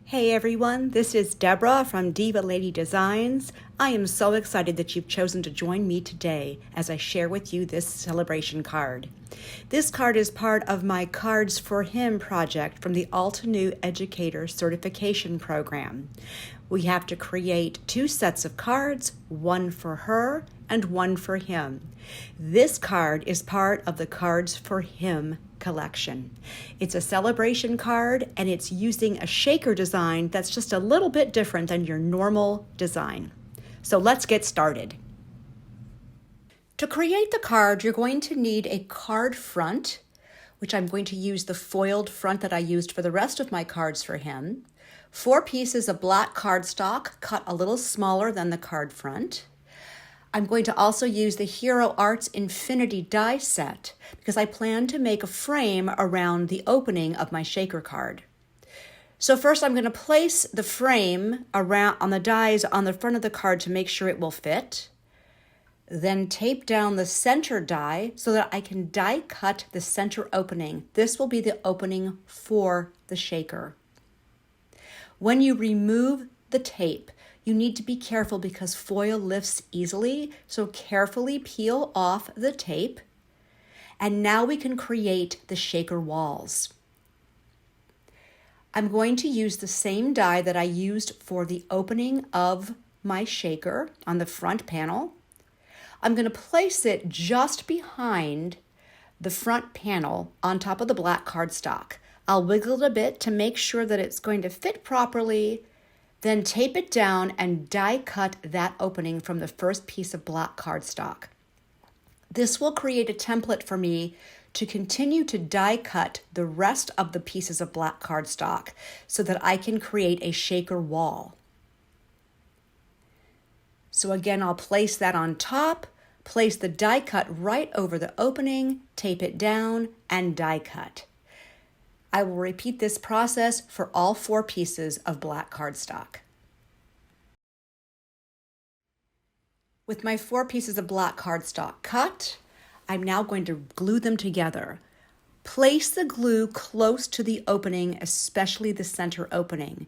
Hey everyone, this is Deborah from Diva Lady Designs. I am so excited that you've chosen to join me today as I share with you this celebration card. This card is part of my Cards for Him project from the Altenew Educator Certification Program. We have to create 2 sets of cards, one for her and one for him. This card is part of the Cards for Him collection. It's a celebration card and it's using a shaker design that's just a little bit different than your normal design. So let's get started. To create the card, you're going to need a card front, which I'm going to use the foiled front that I used for the rest of my Cards for Him, 4 pieces of black cardstock cut a little smaller than the card front. I'm going to also use the Hero Arts Infinity die set because I plan to make a frame around the opening of my shaker card. So first I'm going to place the frame around on the dies on the front of the card to make sure it will fit. Then tape down the center die so that I can die cut the center opening. This will be the opening for the shaker. When you remove the tape, you need to be careful because foil lifts easily, so carefully peel off the tape. And now we can create the shaker walls. I'm going to use the same die that I used for the opening of my shaker on the front panel. I'm going to place it just behind the front panel on top of the black cardstock. I'll wiggle it a bit to make sure that it's going to fit properly. Then tape it down and die cut that opening from the first piece of black cardstock. This will create a template for me to continue to die cut the rest of the pieces of black cardstock so that I can create a shaker wall. So again, I'll place that on top, place the die cut right over the opening, tape it down, and die cut. I will repeat this process for all 4 pieces of black cardstock. With my 4 pieces of black cardstock cut, I'm now going to glue them together. Place the glue close to the opening, especially the center opening.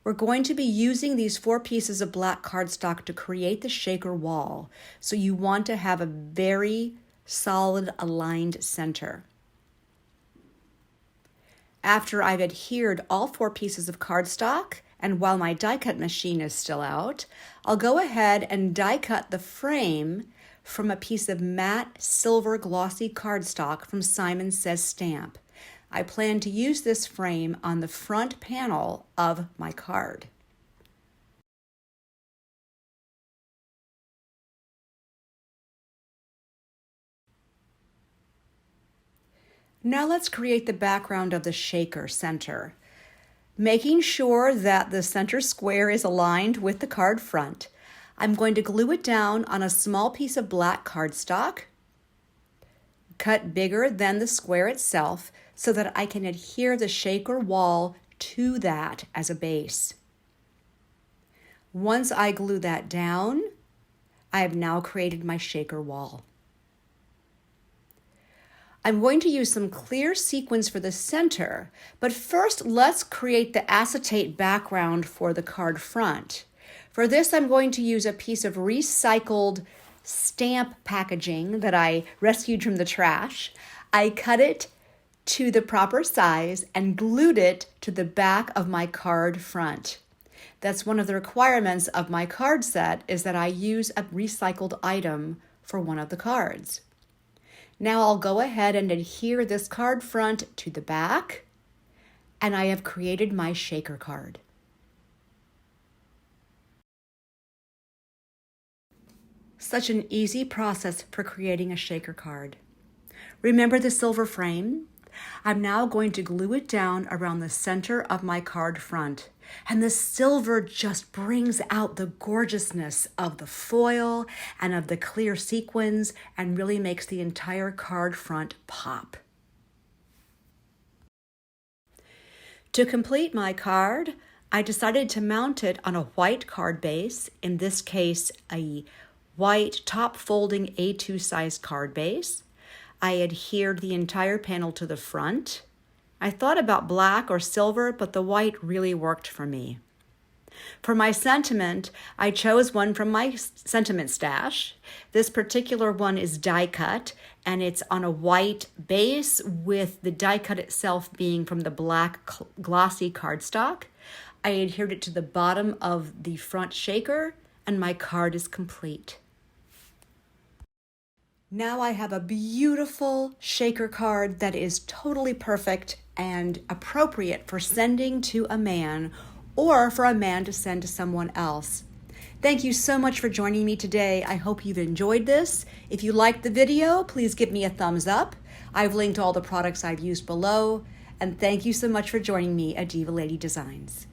We're going to be using these 4 pieces of black cardstock to create the shaker wall, so you want to have a very solid aligned center. After I've adhered all 4 pieces of cardstock, and while my die cut machine is still out, I'll go ahead and die cut the frame from a piece of matte silver glossy cardstock from Simon Says Stamp. I plan to use this frame on the front panel of my card. Now let's create the background of the shaker center. Making sure that the center square is aligned with the card front, I'm going to glue it down on a small piece of black cardstock, cut bigger than the square itself so that I can adhere the shaker wall to that as a base. Once I glue that down, I have now created my shaker wall. I'm going to use some clear sequins for the center, but first let's create the acetate background for the card front. For this, I'm going to use a piece of recycled stamp packaging that I rescued from the trash. I cut it to the proper size and glued it to the back of my card front. That's one of the requirements of my card set, is that I use a recycled item for one of the cards. Now I'll go ahead and adhere this card front to the back, and I have created my shaker card. Such an easy process for creating a shaker card. Remember the silver frame? I'm now going to glue it down around the center of my card front, and the silver just brings out the gorgeousness of the foil and of the clear sequins and really makes the entire card front pop. To complete my card, I decided to mount it on a white card base, in this case a white top folding A2 size card base. I adhered the entire panel to the front, I thought about black or silver, but the white really worked for me. For my sentiment, I chose one from my sentiment stash. This particular one is die cut, and it's on a white base with the die cut itself being from the black glossy cardstock. I adhered it to the bottom of the front shaker, and my card is complete. Now I have a beautiful shaker card that is totally perfect and appropriate for sending to a man or for a man to send to someone else. Thank you so much for joining me today. I hope you've enjoyed this. If you liked the video, please give me a thumbs up. I've linked all the products I've used below. And thank you so much for joining me at Diva Lady Designs.